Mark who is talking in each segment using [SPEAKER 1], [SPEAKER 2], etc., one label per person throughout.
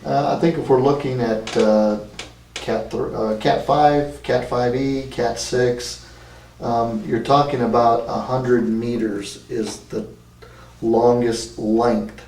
[SPEAKER 1] I think if we're looking at Cat 5, Cat 5e, Cat 6, you're talking about 100 meters is the longest length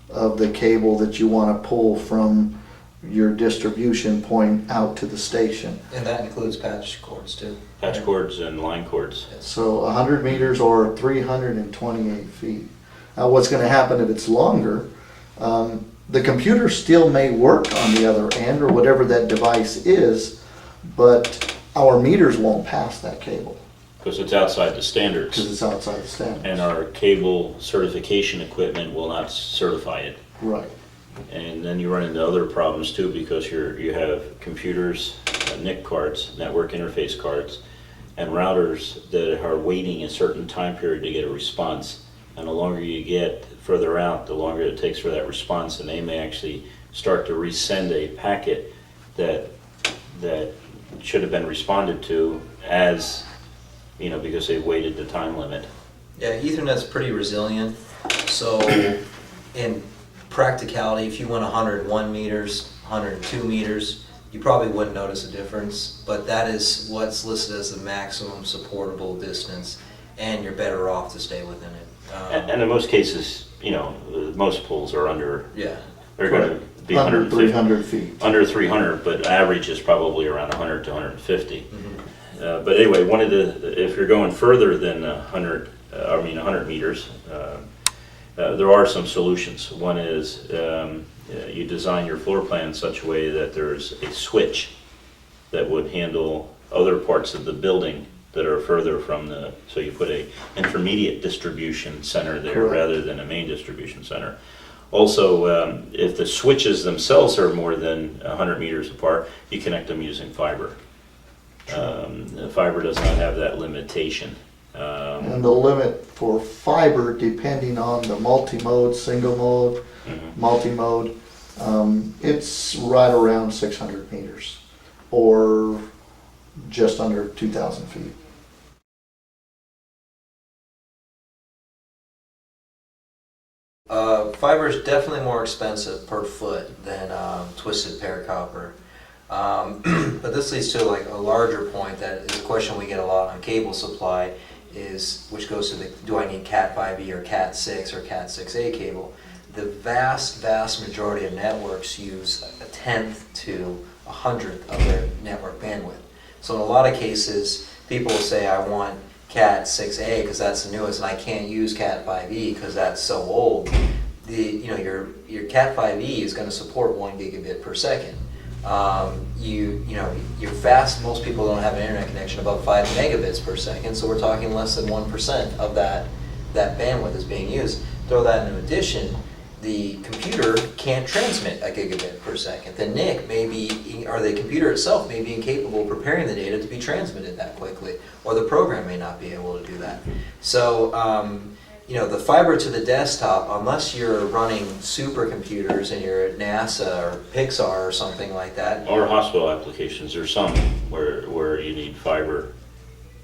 [SPEAKER 1] of the cable that you want to pull from your distribution point out to the station.
[SPEAKER 2] And that includes patch cords too.
[SPEAKER 3] Patch cords and line cords.
[SPEAKER 1] So 100 meters or 328 feet. Now what's going to happen if it's longer, the computer still may work on the other end or whatever that device is, but our meters won't pass that cable
[SPEAKER 3] Because it's outside the standards.
[SPEAKER 1] because it's outside the standards.
[SPEAKER 3] And our cable certification equipment will not certify it.
[SPEAKER 1] Right.
[SPEAKER 3] And then you run into other problems too, because you have computers, NIC cards, network interface cards, and routers that are waiting a certain time period to get a response. And the longer you get further out, the longer it takes for that response, and they may actually start to resend a packet that should have been responded to as, because they waited the time limit.
[SPEAKER 2] Yeah, Ethernet's pretty resilient. So in practicality, if you went 101 meters, 102 meters, you probably wouldn't notice a difference, but that is what's listed as the maximum supportable distance, and you're better off to stay within it.
[SPEAKER 3] And in most cases, most pools are under,
[SPEAKER 2] Yeah.
[SPEAKER 3] they're going to be
[SPEAKER 1] Under
[SPEAKER 3] 150,
[SPEAKER 1] 300 feet.
[SPEAKER 3] under 300, but average is probably around 100 to 150. But anyway, if you're going further than 100 meters, there are some solutions. One is you design your floor plan in such a way that there's a switch that would handle other parts of the building that are further from so you put a intermediate distribution center there.
[SPEAKER 1] Correct.
[SPEAKER 3] Rather than a main distribution center. Also, if the switches themselves are more than 100 meters apart, you connect them using fiber. Fiber does not have that limitation.
[SPEAKER 1] And the limit for fiber, depending on the multi-mode, single mode, multi-mode, it's right around 600 meters or just under 2,000 feet.
[SPEAKER 2] Fiber is definitely more expensive per foot than twisted pair copper. But this leads to like a larger point that is a question we get a lot on cable supply, which goes to do I need Cat 5e or Cat 6 or Cat 6a cable? The vast majority of networks use a tenth to a hundredth of their network bandwidth. So in a lot of cases, people will say, I want Cat 6a because that's the newest, and I can't use Cat 5e because that's so old. Your Cat 5e is going to support 1 gigabit per second. You're fast. Most people don't have an internet connection above 5 megabits per second, so we're talking less than 1% of that bandwidth is being used. Throw that into addition, the computer can't transmit a gigabit per second. The NIC or the computer itself may be incapable of preparing the data to be transmitted that quickly, or the program may not be able to do that. So, the fiber to the desktop, unless you're running supercomputers and you're at NASA or Pixar or something like that.
[SPEAKER 3] Or hospital applications, there's some where you need fiber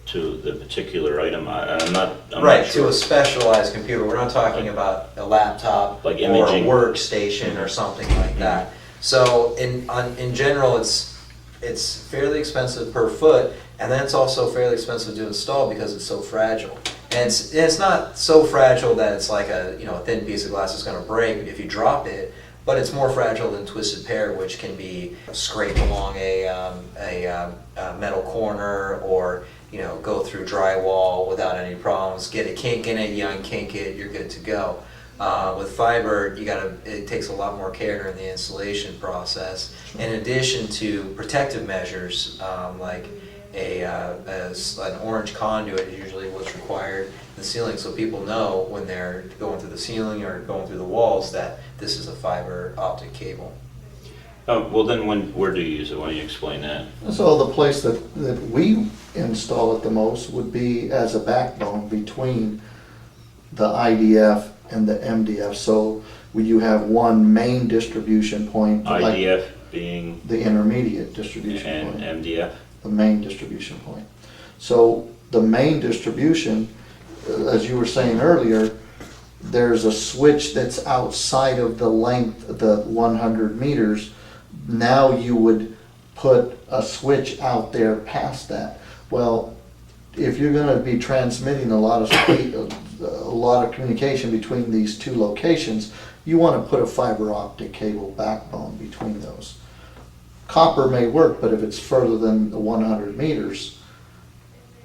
[SPEAKER 3] to the particular item. I'm not sure.
[SPEAKER 2] To a specialized computer. We're not talking about a laptop
[SPEAKER 3] like
[SPEAKER 2] or a
[SPEAKER 3] imaging
[SPEAKER 2] workstation or something like that. So in general, it's fairly expensive per foot, and then it's also fairly expensive to install because it's so fragile. And it's not so fragile that it's like a thin piece of glass is going to break if you drop it, but it's more fragile than twisted pair, which can be scraped along a metal corner or go through drywall without any problems. Get a kink in it, you unkink it, you're good to go. With fiber, it takes a lot more care during the installation process. In addition to protective measures, like an orange conduit is usually what's required in the ceiling, so people know when they're going through the ceiling or going through the walls that this is a fiber optic cable.
[SPEAKER 3] Well, then where do you use it? Why don't you explain that?
[SPEAKER 1] So the place that we install it the most would be as a backbone between the IDF and the MDF. So you have one main distribution point.
[SPEAKER 3] IDF being
[SPEAKER 1] the intermediate distribution
[SPEAKER 3] and
[SPEAKER 1] point.
[SPEAKER 3] MDF?
[SPEAKER 1] The main distribution point. So the main distribution, as you were saying earlier, there's a switch that's outside of the length, the 100 meters, now you would put a switch out there past that. Well, if you're gonna be transmitting a lot of speed, a lot of communication between these two locations, you wanna put a fiber optic cable backbone between those. Copper may work, but if it's further than the 100 meters,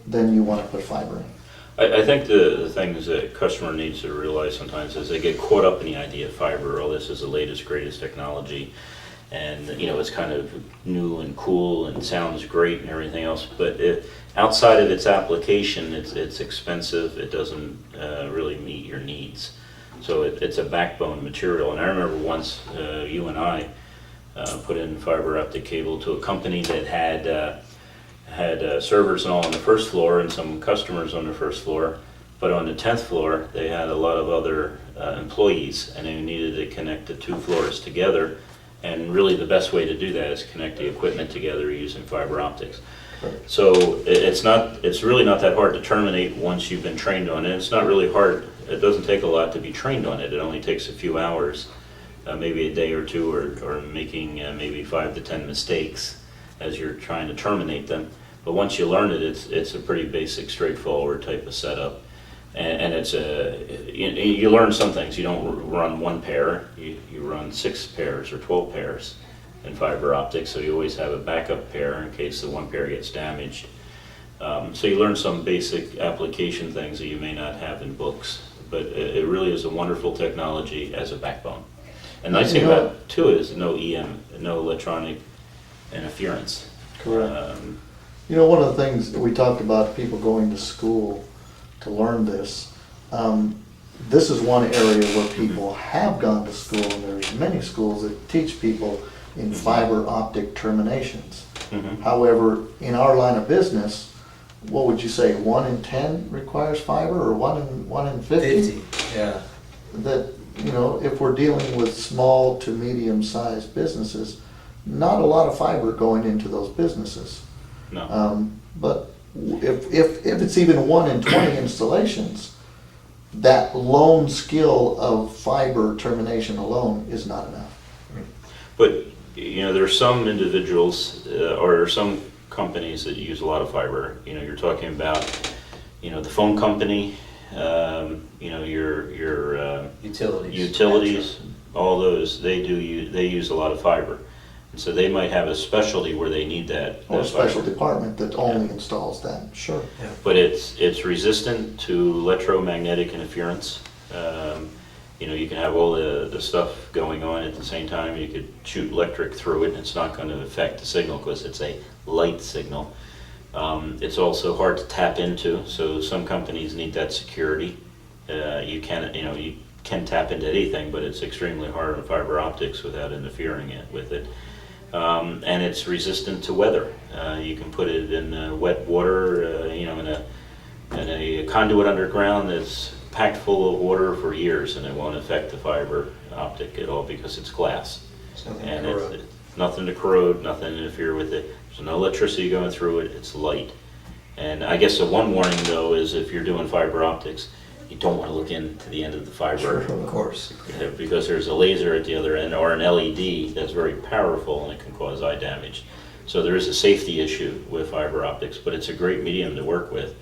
[SPEAKER 1] then you wanna put fiber in.
[SPEAKER 3] I think the things that customer needs to realize sometimes is they get caught up in the idea of fiber. Oh, this is the latest, greatest technology, and it's kind of new and cool and sounds great and everything else. But outside of its application, it's expensive. It doesn't really meet your needs. So it's a backbone material. And I remember once you and I put in fiber optic cable to a company that had servers and all on the first floor and some customers on the first floor, but on the 10th floor they had a lot of other employees, and they needed to connect the two floors together. And really the best way to do that is connect the equipment together using fiber optics.
[SPEAKER 1] Right.
[SPEAKER 3] So it's really not that hard to terminate once you've been trained on it. It's not really hard. It doesn't take a lot to be trained on it. It only takes a few hours, maybe a day or two, or making maybe 5 to 10 mistakes as you're trying to terminate them. But once you learn it, it's a pretty basic, straightforward type of setup, and it's you learn some things. You don't run one pair; you run 6 pairs or 12 pairs in fiber optics. So you always have a backup pair in case the one pair gets damaged. So you learn some basic application things that you may not have in books. But it really is a wonderful technology as a backbone. And the nice thing about it too is no EM, no electronic interference.
[SPEAKER 1] Correct. One of the things that we talked about, people going to school to learn this, this is one area where people have gone to school, and there's many schools that teach people in fiber optic terminations.
[SPEAKER 3] Mhm.
[SPEAKER 1] However, in our line of business, what would you say, 1 in 10 requires fiber, or 1 in 50?
[SPEAKER 2] 50, yeah.
[SPEAKER 1] That, if we're dealing with small to medium-sized businesses, not a lot of fiber going into those businesses.
[SPEAKER 3] No.
[SPEAKER 1] But if it's even 1 in 20 installations, that lone skill of fiber termination alone is not enough.
[SPEAKER 3] But there's some individuals or some companies that use a lot of fiber. You're talking about the phone company, your utilities, all those. They use a lot of fiber. And so they might have a specialty where they need that.
[SPEAKER 1] Or a
[SPEAKER 3] that
[SPEAKER 1] special
[SPEAKER 3] fiber.
[SPEAKER 1] department that only installs that, sure.
[SPEAKER 3] But it's resistant to electromagnetic interference. You can have all the stuff going on at the same time. You could shoot electric through it, and it's not going to affect the signal because it's a light signal. It's also hard to tap into, so some companies need that security. You can tap into anything, but it's extremely hard on fiber optics without interfering with it. And it's resistant to weather. You can put it in wet water, in a conduit underground that's packed full of water for years, and it won't affect the fiber optic at all because it's glass.
[SPEAKER 2] And
[SPEAKER 3] It's nothing to corrode, nothing to interfere with it. There's no electricity going through it. It's light. And I guess the one warning though is if you're doing fiber optics, you don't want to look into the end of the fiber.
[SPEAKER 1] Sure.
[SPEAKER 2] of course.
[SPEAKER 3] Because there's a laser at the other end or an LED that's very powerful and it can cause eye damage. So there is a safety issue with fiber optics, but it's a great medium to work with.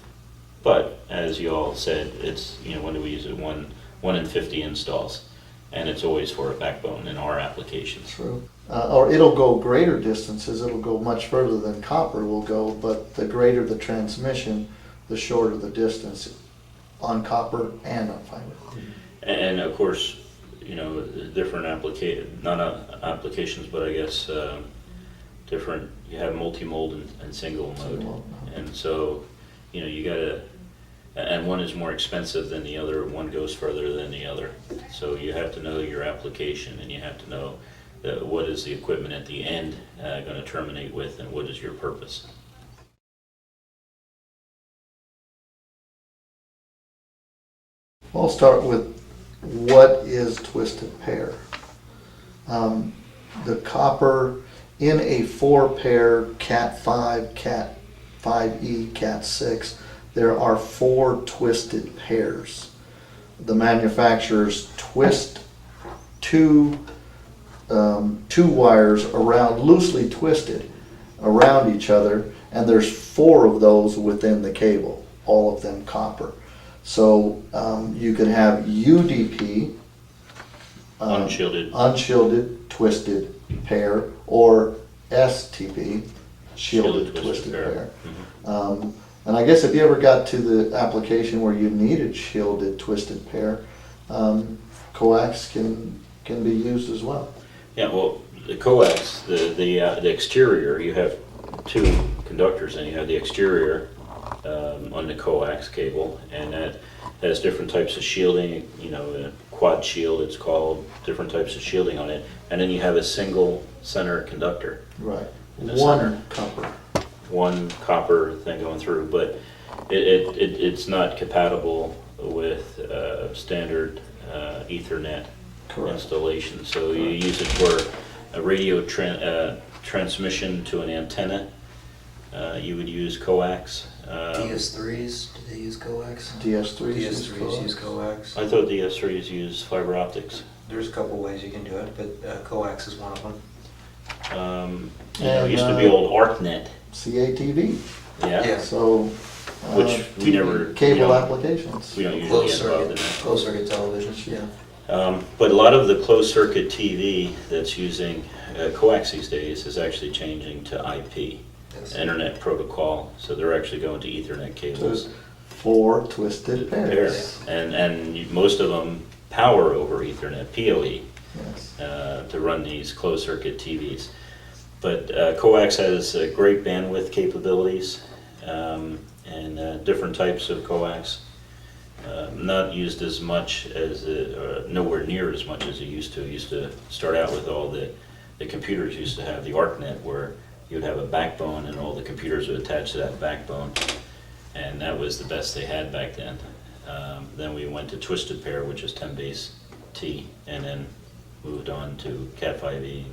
[SPEAKER 3] But as you all said, it's, when do we use it? 1 in 50 installs. And it's always for a backbone in our applications.
[SPEAKER 1] True. Or it'll go greater distances, it'll go much further than copper will go, but the greater the transmission, the shorter the distance on copper and on fiber.
[SPEAKER 3] And of course, different not applications, but I guess different, you have multi-mode and single
[SPEAKER 1] Single
[SPEAKER 3] mode.
[SPEAKER 1] mode,
[SPEAKER 3] And so, you gotta, and one is more expensive than the other, one goes further than the other. So you have to know your application, and you have to know what is the equipment at the end gonna terminate with, and what is your purpose.
[SPEAKER 1] I'll start with what is twisted pair. The copper in a 4-pair Cat 5, Cat 5E, Cat 6, there are 4 twisted pairs. the manufacturers twist two wires around, loosely twisted around each other, and there's 4 of those within the cable, all of them copper. So you could have UDP,
[SPEAKER 3] Unshielded.
[SPEAKER 1] unshielded twisted pair, or STP, shielded twisted pair. And I guess if you ever got to the application where you needed shielded twisted pair, coax can be used as well.
[SPEAKER 3] Yeah, well, the coax, the exterior, you have 2 conductors, and you have the exterior on the coax cable, and that has different types of shielding, you know, a quad shield it's called, different types of shielding on it, and then you have a single center conductor.
[SPEAKER 1] Right.
[SPEAKER 3] In the
[SPEAKER 1] One
[SPEAKER 3] center.
[SPEAKER 1] copper.
[SPEAKER 3] One copper thing going through, but it's not compatible with standard Ethernet
[SPEAKER 1] Correct.
[SPEAKER 3] installation. So you use it for a radio transmission to an antenna. You would use coax.
[SPEAKER 2] DS3s, do they use coax?
[SPEAKER 1] DS3s use
[SPEAKER 2] DS3s use
[SPEAKER 1] coax.
[SPEAKER 2] coax.
[SPEAKER 3] I thought the DS3s use fiber optics.
[SPEAKER 2] There's a couple ways you can do it, but coax is one of them.
[SPEAKER 3] It used to be old ArcNet.
[SPEAKER 1] CATV.
[SPEAKER 3] Yeah.
[SPEAKER 2] Yeah.
[SPEAKER 1] So.
[SPEAKER 3] Which we
[SPEAKER 1] TV
[SPEAKER 3] never-
[SPEAKER 1] Cable
[SPEAKER 3] we don't-
[SPEAKER 1] applications.
[SPEAKER 3] We don't usually
[SPEAKER 2] Closed
[SPEAKER 3] get involved in
[SPEAKER 2] circuit,
[SPEAKER 3] that.
[SPEAKER 2] closed circuit television, yeah.
[SPEAKER 3] But a lot of the closed circuit TV that's using coax these days is actually changing to IP,
[SPEAKER 2] Yes.
[SPEAKER 3] Internet Protocol. So they're actually going to Ethernet cables.
[SPEAKER 1] 4 twisted pairs.
[SPEAKER 3] And most of them power over Ethernet, PoE,
[SPEAKER 1] Yes.
[SPEAKER 3] to run these closed circuit TVs. But coax has great bandwidth capabilities, and different types of coax. Not used as much as, nowhere near as much as it used to. It used to start out with all the computers used to have the ArcNet, where you'd have a backbone and all the computers would attach to that backbone. And that was the best they had back then. Then we went to twisted pair, which is 10 base T, and then moved on to Cat5e,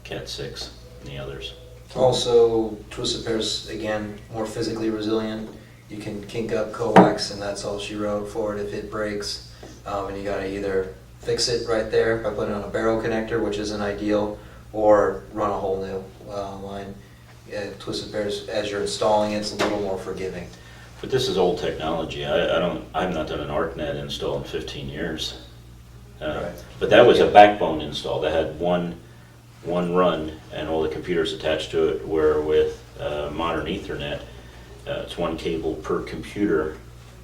[SPEAKER 3] Cat6, and the others.
[SPEAKER 2] Also, twisted pairs, again, more physically resilient. You can kink up coax, and that's all she wrote for it if it breaks. And you gotta either fix it right there by putting on a barrel connector, which isn't ideal, or run a whole new line. Twisted pairs, as you're installing it, it's a little more forgiving.
[SPEAKER 3] But this is old technology. I've not done an ArcNet install in 15 years.
[SPEAKER 2] Right.
[SPEAKER 3] But that was a backbone install. That had one run and all the computers attached to it, where with modern Ethernet, it's 1 cable per computer.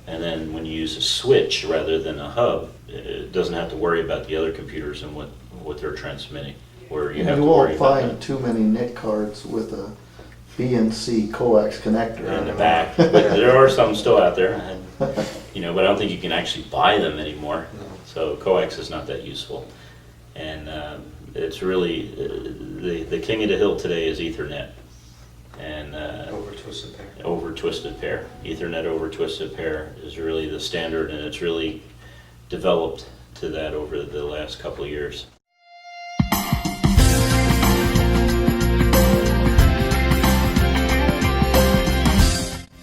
[SPEAKER 3] And then when you use a switch rather than a hub, it doesn't have to worry about the other computers and what they're transmitting. Where you have to worry
[SPEAKER 1] won't
[SPEAKER 3] about
[SPEAKER 1] find
[SPEAKER 3] that
[SPEAKER 1] too many NIC cards with a BNC coax connector
[SPEAKER 3] in the back. But there are some still out there, and, you know, but I don't think you can actually buy them anymore.
[SPEAKER 2] No.
[SPEAKER 3] So coax is not that useful. And it's really, the king of the hill today is Ethernet. And
[SPEAKER 2] Over twisted pair.
[SPEAKER 3] over twisted pair. Ethernet over twisted pair is really the standard, and it's really developed to that over the last couple of years.